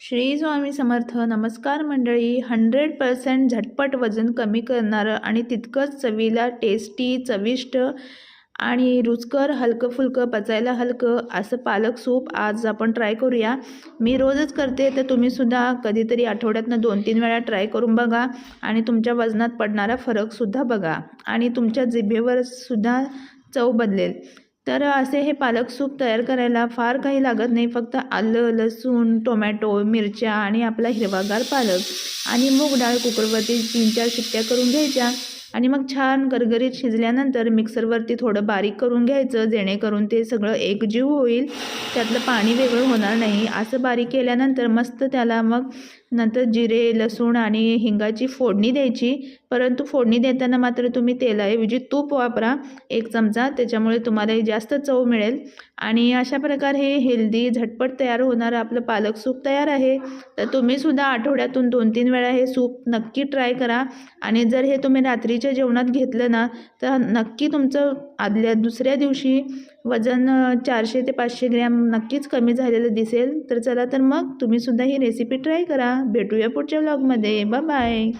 श्री स्वामी समर्थ. नमस्कार मंडळी. 100% झटपट वजन कमी करणारं आणि तितकंच चवीला टेस्टी, चविष्ट आणि रुचकर, हलकं फुलकं, पचायला हलकं असं पालक सूप आज आपण ट्राय करूया. मी रोजच करते, तर तुम्हीसुद्धा कधीतरी आठवड्यातनं 2-3 वेळा ट्राय करून बघा आणि तुमच्या वजनात पडणारा फरकसुद्धा बघा आणि तुमच्या जिभेवर सुद्धा चव बदलेल. तर असे हे पालक सूप तयार करायला फार काही लागत नाही. फक्त आलं, लसूण, टोमॅटो, मिरच्या आणि आपला हिरवागार पालक आणि मूग डाळ कुकरवरती 3-4 शिट्ट्या करून घ्यायच्या आणि मग छान गरगरीत शिजल्यानंतर मिक्सरवरती थोडं बारीक करून घ्यायचं, जेणेकरून ते सगळं एकजीव होईल, त्यातलं पाणी वेगळं होणार नाही. असं बारीक केल्यानंतर मस्त त्याला मग नंतर जिरे, लसूण आणि हिंगाची फोडणी द्यायची. परंतु फोडणी देताना मात्र तुम्ही तेलाऐवजी तूप वापरा 1 चमचा, त्याच्यामुळे तुम्हालाही जास्त चव मिळेल. आणि अशा प्रकारे हे हेल्दी झटपट तयार होणारं आपलं पालक सूप तयार आहे. तर तुम्हीसुद्धा आठवड्यातून 2-3 वेळा हे सूप नक्की ट्राय करा आणि जर हे तुम्ही रात्रीच्या जेवणात घेतलं ना, तर नक्की तुमचं आदल्या दुसऱ्या दिवशी वजन 400 ते 500 ग्रॅम नक्कीच कमी झालेलं दिसेल. तर चला तर मग तुम्हीसुद्धा ही रेसिपी ट्राय करा. भेटूया पुढच्या व्लॉगमध्ये. Bye bye.